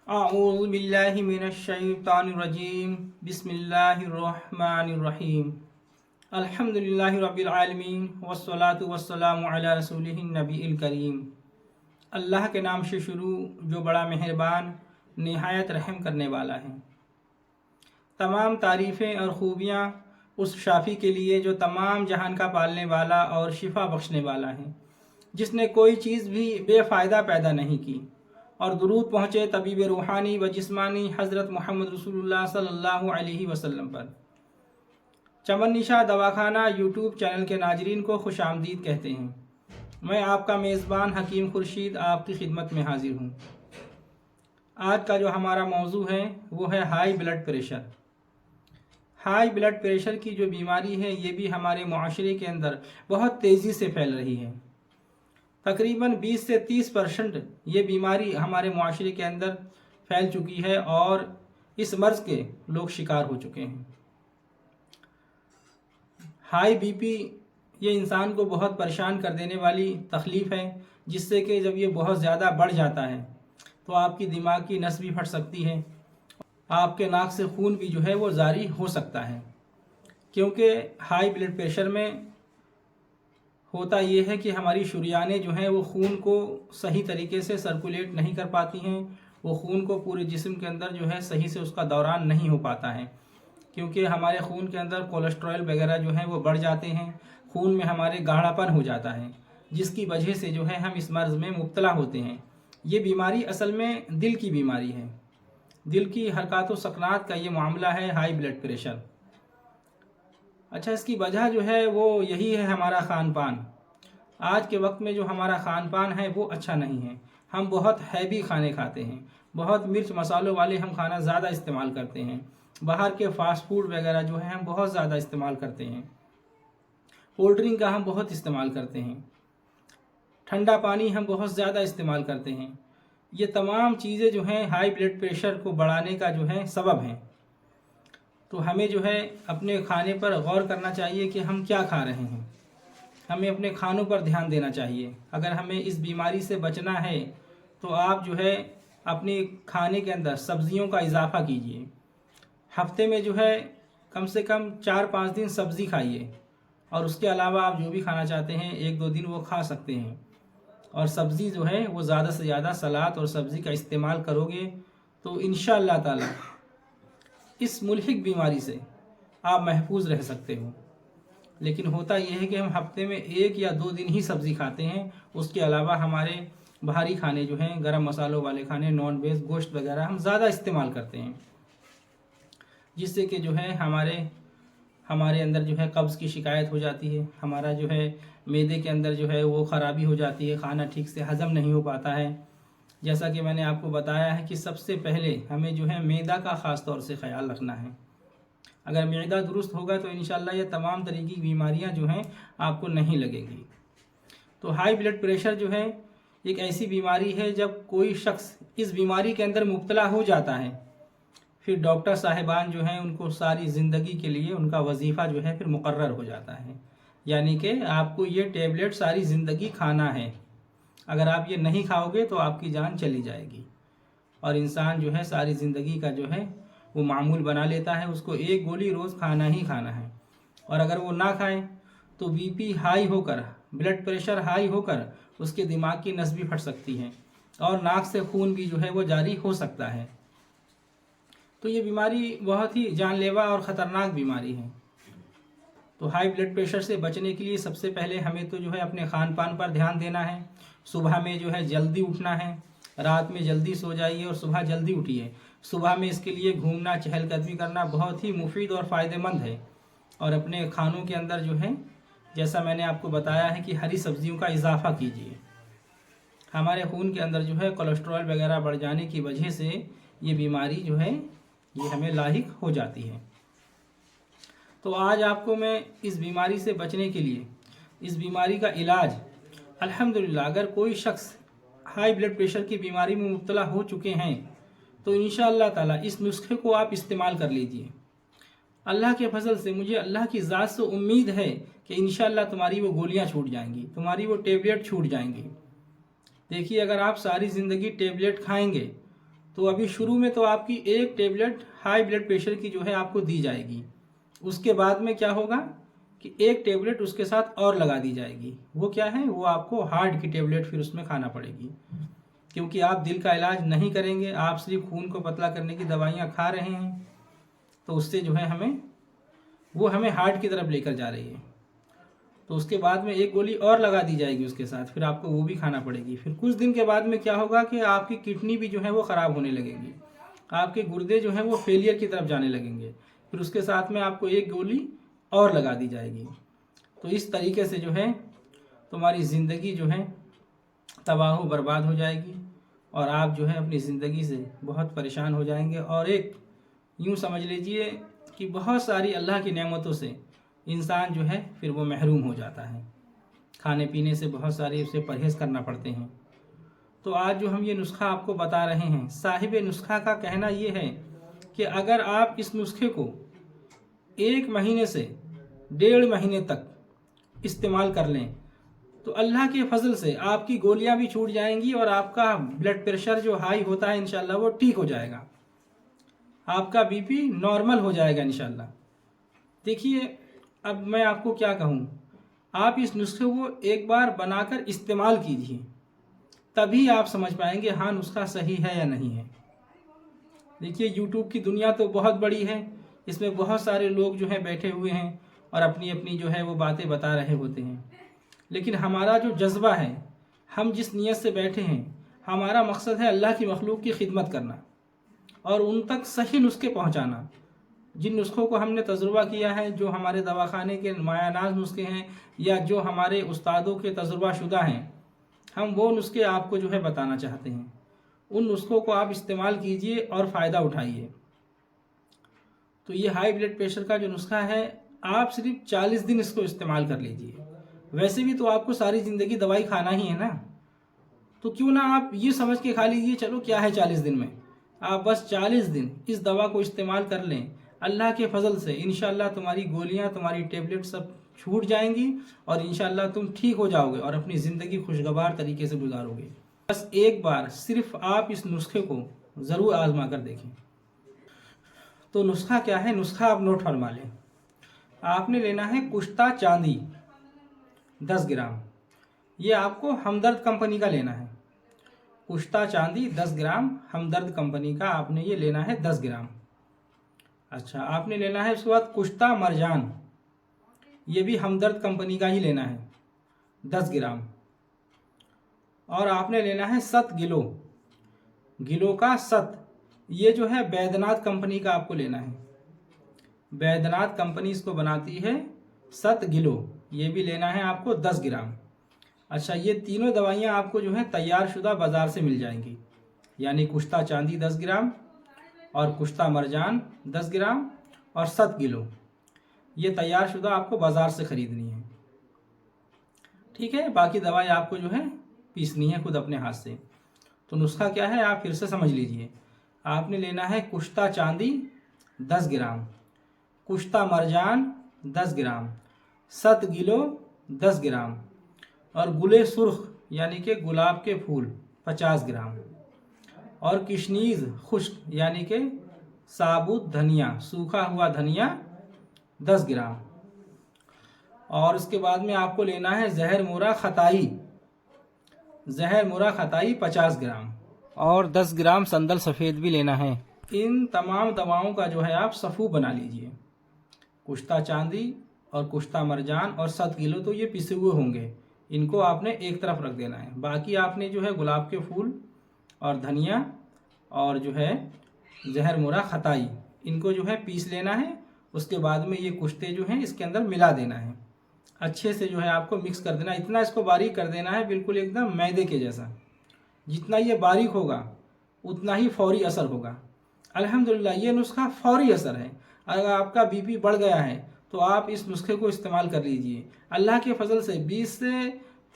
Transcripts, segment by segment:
अऊज़ु बिल्लाहि मिनश्शैतानिर्रजीम बिस्मिल्लाहिर्रहमानिर्रहीम अल्हम्दुलिल्लाहि रब्बिल आलमीन वस्सलातु वस्सलामु अला रसूलिहिन नबील करीम। अल्लाह के नाम से शुरू जो बड़ा मेहरबान निहायत रहम करने वाला है। तमाम तारीफ़ें और ख़ूबियाँ उस शाफ़ी के लिए जो तमाम जहान का पालने वाला और शिफा बख्शने वाला है, जिसने कोई चीज़ भी बेफ़ायदा पैदा नहीं की। और दुरूद पहुँचे तबीब रूहानी व जिस्मानी हज़रत मोहम्मद रसूलुल्लाह सल्लल्लाहु अलैहि वसल्लम पर। चमन निशा दवाखाना यूट्यूब चैनल के नाजरीन को खुश आमदीद कहते हैं। मैं आपका मेज़बान हकीम खुर्शीद आपकी खिदमत में हाजिर हूँ। आज का जो हमारा मौजू है वो है high blood pressure. High blood pressure की जो बीमारी है ये भी हमारे माशरे के अंदर बहुत तेज़ी से फैल रही है। तकरीबन 20 से 30% ये बीमारी हमारे माशरे के अंदर फैल चुकी है और इस मर्ज़ के लोग शिकार हो चुके हैं। हाई बीपी ये इंसान को बहुत परेशान कर देने वाली तकलीफ़ है, जिससे कि जब ये बहुत ज़्यादा बढ़ जाता है तो आपकी दिमाग की नस भी फट सकती है, आपके नाक से खून भी जो है वो जारी हो सकता है। क्योंकि हाई ब्लड प्रेशर में होता ये है कि हमारी शुरियानें जो हैं वो खून को सही तरीके से सर्कुलेट नहीं कर पाती हैं। वो खून को पूरे जिस्म के अंदर जो है सही से उसका दौरान नहीं हो पाता है, क्योंकि हमारे खून के अंदर कोलेस्ट्रॉल वगैरह जो है वो बढ़ जाते हैं। खून में हमारे गाढ़ापन हो जाता है, जिसकी वजह से जो है हम इस मर्ज़ में मुब्तला होते हैं। ये बीमारी असल में दिल की बीमारी है। दिल की हरकत व सकनात का ये मामला है हाई ब्लड प्रेशर। अच्छा, इसकी वजह जो है वो यही है हमारा खान पान। आज के वक्त में जो हमारा खान पान है वो अच्छा नहीं है। हम बहुत हैवी खाने खाते हैं, बहुत मिर्च मसालों वाले हम खाना ज़्यादा इस्तेमाल करते हैं। बाहर के फास्ट फूड वगैरह जो है हम बहुत ज़्यादा इस्तेमाल करते हैं। कोल्ड ड्रिंक का हम बहुत इस्तेमाल करते हैं। ठंडा पानी हम बहुत ज़्यादा इस्तेमाल करते हैं। ये तमाम चीज़ें जो हैं हाई ब्लड प्रेशर को बढ़ाने का जो है सबब हैं। तो हमें जो है अपने खाने पर गौर करना चाहिए कि हम क्या खा रहे हैं। हमें अपने खानों पर ध्यान देना चाहिए। अगर हमें इस बीमारी से बचना है तो आप जो है अपने खाने के अंदर सब्ज़ियों का इजाफ़ा कीजिए। हफ्ते में जो है कम से कम 4-5 दिन सब्ज़ी खाइए, और उसके अलावा आप जो भी खाना चाहते हैं 1-2 दिन वो खा सकते हैं। और सब्ज़ी जो है वो ज़्यादा से ज़्यादा सलाद और सब्ज़ी का इस्तेमाल करोगे तो इंशाअल्लाह ताला इस मुल्हिक बीमारी से आप महफूज रह सकते हो। लेकिन होता यह है कि हम हफ्ते में 1 या 2 दिन ही सब्ज़ी खाते हैं। उसके अलावा हमारे भारी खाने जो हैं, गरम मसालों वाले खाने, नॉन वेज, गोश्त वगैरह हम ज़्यादा इस्तेमाल करते हैं, जिससे कि जो है हमारे अंदर जो है कब्ज़ की शिकायत हो जाती है। हमारा जो है मैदे के अंदर जो है वो ख़राबी हो जाती है, खाना ठीक से हज़म नहीं हो पाता है। जैसा कि मैंने आपको बताया है कि सबसे पहले हमें जो है मैदा का ख़ास तौर से ख़याल रखना है। अगर मैदा दुरुस्त होगा तो इंशाल्लाह ये तमाम तरह की बीमारियां जो हैं आपको नहीं लगेंगी। तो हाई ब्लड प्रेशर जो है एक ऐसी बीमारी है, जब कोई शख्स इस बीमारी के अंदर मुब्तला हो जाता है फिर डॉक्टर साहिबान जो हैं उनको सारी ज़िंदगी के लिए उनका वजीफ़ा जो है फिर मुकर्रर हो जाता है। यानी कि आपको ये टेबलेट सारी ज़िंदगी खाना है। अगर आप ये नहीं खाओगे तो आपकी जान चली जाएगी। और इंसान जो है सारी ज़िंदगी का जो है वो मामूल बना लेता है, उसको एक गोली रोज़ खाना ही खाना है। और अगर वो ना खाए तो बीपी हाई होकर, ब्लड प्रेशर हाई होकर उसके दिमाग की नस भी फट सकती है और नाक से खून भी जो है वो जारी हो सकता है। तो ये बीमारी बहुत ही जानलेवा और ख़तरनाक बीमारी है। तो हाई ब्लड प्रेशर से बचने के लिए सबसे पहले हमें तो जो है अपने खान पान पर ध्यान देना है। सुबह में जो है जल्दी उठना है, रात में जल्दी सो जाइए और सुबह जल्दी उठिए। सुबह में इसके लिए घूमना, चहलकदमी करना बहुत ही मुफीद और फ़ायदेमंद है। और अपने खानों के अंदर जो है, जैसा मैंने आपको बताया है कि हरी सब्जियों का इजाफ़ा कीजिए। हमारे खून के अंदर जो है कोलेस्ट्रॉल वगैरह बढ़ जाने की वजह से ये बीमारी जो है ये हमें लाहिक हो जाती है। तो आज आपको मैं इस बीमारी से बचने के लिए, इस बीमारी का इलाज, अल्हम्दुलिल्लाह अगर कोई शख्स हाई ब्लड प्रेशर की बीमारी में मुब्तला हो चुके हैं तो इंशाअल्लाह ताला इस नुस्खे को आप इस्तेमाल कर लीजिए। अल्लाह के फजल से मुझे अल्लाह की ज़ात से उम्मीद है कि इंशाअल्लाह तुम्हारी वो गोलियां छूट जाएंगी, तुम्हारी वो टेबलेट छूट जाएंगी। देखिए, अगर आप सारी ज़िंदगी टेबलेट खाएंगे तो अभी शुरू में तो आपकी एक टेबलेट हाई ब्लड प्रेशर की जो है आपको दी जाएगी। उसके बाद में क्या होगा कि एक टेबलेट उसके साथ और लगा दी जाएगी। वो क्या है, वो आपको हार्ट की टेबलेट फिर उसमें खाना पड़ेगी, क्योंकि आप दिल का इलाज नहीं करेंगे, आप सिर्फ खून को पतला करने की दवाइयाँ खा रहे हैं। तो उससे जो है हमें हार्ट की तरफ लेकर जा रही है। तो उसके बाद में एक गोली और लगा दी जाएगी उसके साथ, फिर आपको वो भी खाना पड़ेगी। फिर कुछ दिन के बाद में क्या होगा कि आपकी किडनी भी जो है वो ख़राब होने लगेगी, आपके गुर्दे जो हैं वो फेलियर की तरफ जाने लगेंगे। फिर उसके साथ में आपको एक गोली और लगा दी जाएगी। तो इस तरीके से जो है तुम्हारी ज़िंदगी जो है तबाह बर्बाद हो जाएगी और आप जो है अपनी ज़िंदगी से बहुत परेशान हो जाएंगे। और एक यूँ समझ लीजिए कि बहुत सारी अल्लाह की नेमतों से इंसान जो है फिर वो महरूम हो जाता है। खाने पीने से बहुत सारे उसे परहेज़ करना पड़ते हैं। तो आज जो हम ये नुस्खा आपको बता रहे हैं, साहिब नुस्खा का कहना ये है कि अगर आप इस नुस्खे को 1 महीने से 1.5 महीने तक इस्तेमाल कर लें तो अल्लाह के फजल से आपकी गोलियां भी छूट जाएंगी और आपका ब्लड प्रेशर जो हाई होता है इंशाल्लाह वो ठीक हो जाएगा, आपका बीपी नॉर्मल हो जाएगा इंशाल्लाह। देखिए, अब मैं आपको क्या कहूँ, आप इस नुस्खे को एक बार बनाकर इस्तेमाल कीजिए, तभी आप समझ पाएंगे हाँ नुस्खा सही है या नहीं है। देखिए, यूट्यूब की दुनिया तो बहुत बड़ी है, इसमें बहुत सारे लोग जो है बैठे हुए हैं और अपनी अपनी जो है वो बातें बता रहे होते हैं। लेकिन हमारा जो जज्बा है, हम जिस नीयत से बैठे हैं, हमारा मकसद है अल्लाह की मखलूक की खिदमत करना और उन तक सही नुस्खे पहुँचाना। जिन नुस्खों को हमने तजुर्बा किया है, जो हमारे दवाखाने के मायानाज नुस्खे हैं या जो हमारे उस्तादों के तजुर्बा शुदा हैं, हम वो नुस्खे आपको जो है बताना चाहते हैं। उन नुस्खों को आप इस्तेमाल कीजिए और फ़ायदा उठाइए। तो ये हाई ब्लड प्रेशर का जो नुस्खा है, आप सिर्फ 40 दिन इसको इस्तेमाल कर लीजिए। वैसे भी तो आपको सारी ज़िंदगी दवाई खाना ही है ना, तो क्यों ना आप ये समझ के खा लीजिए चलो क्या है 40 दिन में। आप बस 40 दिन इस दवा को इस्तेमाल कर लें, अल्लाह के फजल से इंशाल्लाह तुम्हारी गोलियां, तुम्हारी टेबलेट सब छूट जाएंगी और इंशाल्लाह तुम ठीक हो जाओगे और अपनी ज़िंदगी खुशगवार तरीके से गुजारोगे। बस एक बार सिर्फ आप इस नुस्खे को ज़रूर आजमा कर देखें। तो नुस्खा क्या है, नुस्खा आप नोट फरमा लें। आपने लेना है कुश्ता चांदी 10 ग्राम, ये आपको हमदर्द कंपनी का लेना है। कुश्ता चांदी 10 ग्राम हमदर्द कंपनी का आपने ये लेना है 10 ग्राम। अच्छा, आपने लेना है उसके बाद कुश्ता मरजान, ये भी हमदर्द कंपनी का ही लेना है 10 ग्राम। और आपने लेना है 7 गिलो, गिलो का 7, ये जो है बैद्यनाथ कंपनी का आपको लेना है। बैद्यनाथ कंपनी इसको बनाती है 7 गिलो, ये भी लेना है आपको 10 ग्राम। अच्छा, ये तीनों दवाइयाँ आपको जो है तैयार शुदा बाज़ार से मिल जाएंगी, यानी कुश्ता चांदी 10 ग्राम और कुश्ता मरजान 10 ग्राम और 7 किलो, ये तैयार शुदा आपको बाज़ार से ख़रीदनी है। ठीक है, बाकी दवाई आपको जो है पीसनी है खुद अपने हाथ से। तो नुस्खा क्या है आप फिर से समझ लीजिए। आपने लेना है कुश्ता चांदी 10 ग्राम, कुश्ता मरजान 10 ग्राम, 7 किलो 10 ग्राम और गुले सुर्ख यानी कि गुलाब के फूल 50 ग्राम और किशनीज खुश्क यानी कि साबुत धनिया, सूखा हुआ धनिया 10 ग्राम। और इसके बाद में आपको लेना है जहर मोरा खताई, जहर मोरा खताई 50 ग्राम और 10 ग्राम संदल सफ़ेद भी लेना है। इन तमाम दवाओं का जो है आप सफ़ू बना लीजिए। कुश्ता चांदी और कुश्ता मरजान और 7 किलो तो ये पिसे हुए होंगे, इनको आपने एक तरफ रख देना है। बाकी आपने जो है गुलाब के फूल और धनिया और जो है जहर मोरा खताई, इनको जो है पीस लेना है। उसके बाद में ये कुश्ते जो हैं इसके अंदर मिला देना है, अच्छे से जो है आपको मिक्स कर देना है। इतना इसको बारीक कर देना है बिल्कुल एकदम मैदे के जैसा। जितना ये बारीक होगा उतना ही फौरी असर होगा। अल्हम्दुलिल्लाह ये नुस्खा फौरी असर है। अगर आपका बीपी बढ़ गया है तो आप इस नुस्खे को इस्तेमाल कर लीजिए। अल्लाह के फजल से 20 से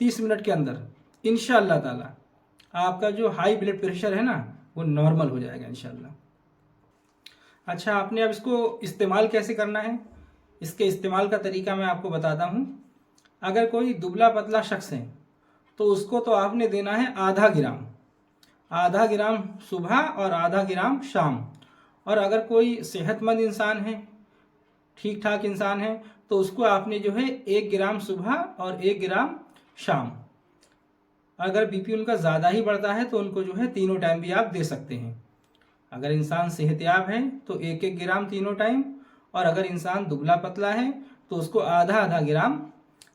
30 मिनट के अंदर इंशाअल्लाह ताला आपका जो हाई ब्लड प्रेशर है ना वो नॉर्मल हो जाएगा इंशाअल्लाह। अच्छा, आपने अब इसको इस्तेमाल कैसे करना है, इसके इस्तेमाल का तरीका मैं आपको बताता हूँ। अगर कोई दुबला पतला शख्स है तो उसको तो आपने देना है आधा ग्राम, आधा ग्राम सुबह और आधा ग्राम शाम। और अगर कोई सेहतमंद इंसान है, ठीक ठाक इंसान है, तो उसको आपने जो है 1 ग्राम सुबह और 1 ग्राम शाम। अगर बीपी उनका ज़्यादा ही बढ़ता है तो उनको जो है तीनों टाइम भी आप दे सकते हैं। अगर इंसान सेहतयाब है तो 1-1 ग्राम तीनों टाइम, और अगर इंसान दुबला पतला है तो उसको आधा आधा ग्राम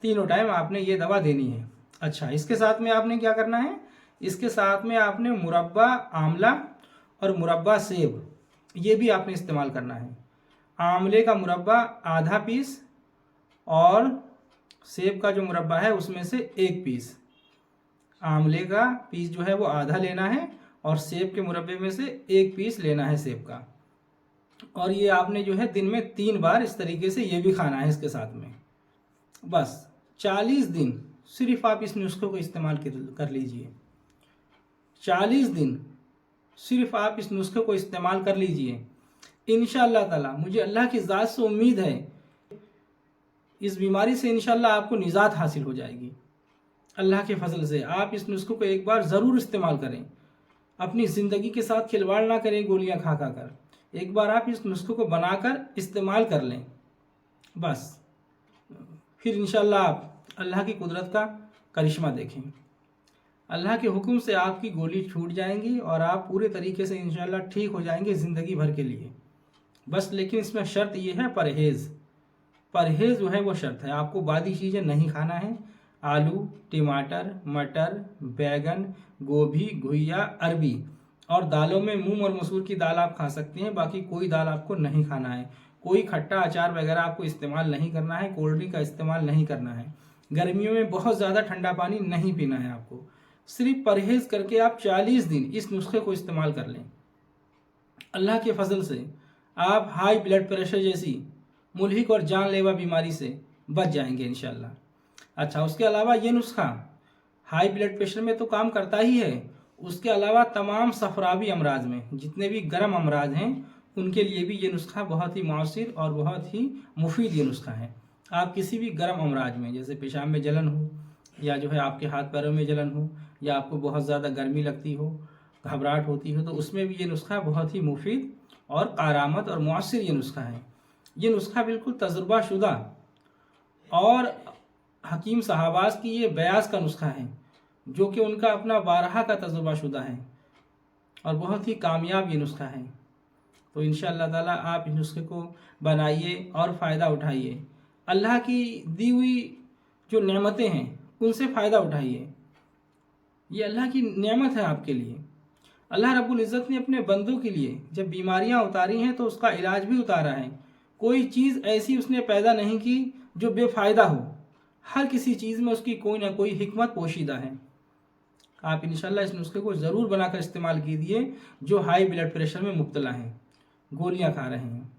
तीनों टाइम आपने ये दवा देनी है। अच्छा, इसके साथ में आपने क्या करना है, इसके साथ में आपने मुरब्बा आंवला और मुरब्बा सेब ये भी आपने इस्तेमाल करना है। आंवले का मुरब्बा आधा पीस और सेब का जो मुरब्बा है उसमें से 1 पीस। आंवले का पीस जो है वो आधा लेना है और सेब के मुरब्बे में से 1 पीस लेना है सेब का। और ये आपने जो है दिन में 3 बार इस तरीके से ये भी खाना है इसके साथ में। बस 40 दिन सिर्फ आप इस नुस्खे को इस्तेमाल कर लीजिए। 40 दिन सिर्फ आप इस नुस्खे को इस्तेमाल कर लीजिए। इंशाअल्लाह ताला मुझे अल्लाह की ज़ात से उम्मीद है इस बीमारी से इंशाअल्लाह आपको निजात हासिल हो जाएगी। अल्लाह के फजल से आप इस नुस्खे को एक बार ज़रूर इस्तेमाल करें। अपनी ज़िंदगी के साथ खिलवाड़ ना करें गोलियां खा खा कर। एक बार आप इस नुस्खे को बनाकर इस्तेमाल कर लें, बस फिर इंशाअल्लाह आप अल्लाह की कुदरत का करिश्मा देखें। अल्लाह के हुक्म से आपकी गोली छूट जाएंगी और आप पूरे तरीके से इंशाअल्लाह ठीक हो जाएंगे ज़िंदगी भर के लिए। बस लेकिन इसमें शर्त ये है परहेज़। परहेज़ जो है वो शर्त है। आपको बादी चीज़ें नहीं खाना है। आलू, टमाटर, मटर, बैगन, गोभी, घुइया, अरबी और दालों में मूंग और मसूर की दाल आप खा सकते हैं। बाकी कोई दाल आपको नहीं खाना है। कोई खट्टा अचार वगैरह आपको इस्तेमाल नहीं करना है। कोल्ड ड्रिंक का इस्तेमाल नहीं करना है। गर्मियों में बहुत ज़्यादा ठंडा पानी नहीं पीना है आपको। सिर्फ परहेज़ करके आप 40 दिन इस नुस्खे को इस्तेमाल कर लें। अल्लाह के फजल से आप हाई ब्लड प्रेशर जैसी मुल्हिक और जानलेवा बीमारी से बच जाएंगे इंशाअल्लाह। अच्छा, उसके अलावा ये नुस्खा हाई ब्लड प्रेशर में तो काम करता ही है, उसके अलावा तमाम सफरावी अमराज में जितने भी गर्म अमराज हैं उनके लिए भी ये नुस्खा बहुत ही मौसर और बहुत ही मुफीद ये नुस्खा है। आप किसी भी गर्म अमराज में, जैसे पेशाब में जलन हो या जो है आपके हाथ पैरों में जलन हो या आपको बहुत ज़्यादा गर्मी लगती हो, घबराहट होती हो, तो उसमें भी ये नुस्खा बहुत ही मुफीद और कारामद और मौसर ये नुस्खा है। ये नुस्खा बिल्कुल तजुर्बाशुदा और हकीम साहबाज की ये बयास का नुस्खा है जो कि उनका अपना 12 का तजुर्बाशुदा है और बहुत ही कामयाब ये नुस्खा है। तो इंशाअल्लाह ताला आप इस नुस्खे को बनाइए और फ़ायदा उठाइए। अल्लाह की दी हुई जो नेमतें हैं उनसे फ़ायदा उठाइए। ये अल्लाह की नेमत है आपके लिए। अल्लाह रब्बुल इज़्ज़त ने अपने बंदों के लिए जब बीमारियां उतारी हैं तो उसका इलाज भी उतारा है। कोई चीज़ ऐसी उसने पैदा नहीं की जो बेफ़ायदा हो। हर किसी चीज़ में उसकी कोई ना कोई हिकमत पोशीदा है। आप इंशाल्लाह इस नुस्खे को ज़रूर बनाकर इस्तेमाल कीजिए जो हाई ब्लड प्रेशर में मुब्तला हैं, गोलियां खा रहे हैं।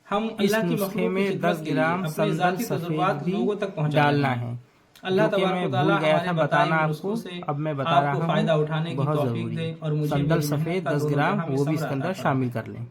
हम अल्लाह की नुस्खे में 10 ग्राम ज़ाती तजुर्बात लोगों तक पहुंचाना है। अल्लाह तबारक व तआला हमारे बताना आपको से अब मैं बता रहा हूं, फ़ायदा उठाने की तौफीक दे और मुझे सफेद 10 ग्राम वो भी इसके अंदर शामिल कर लें।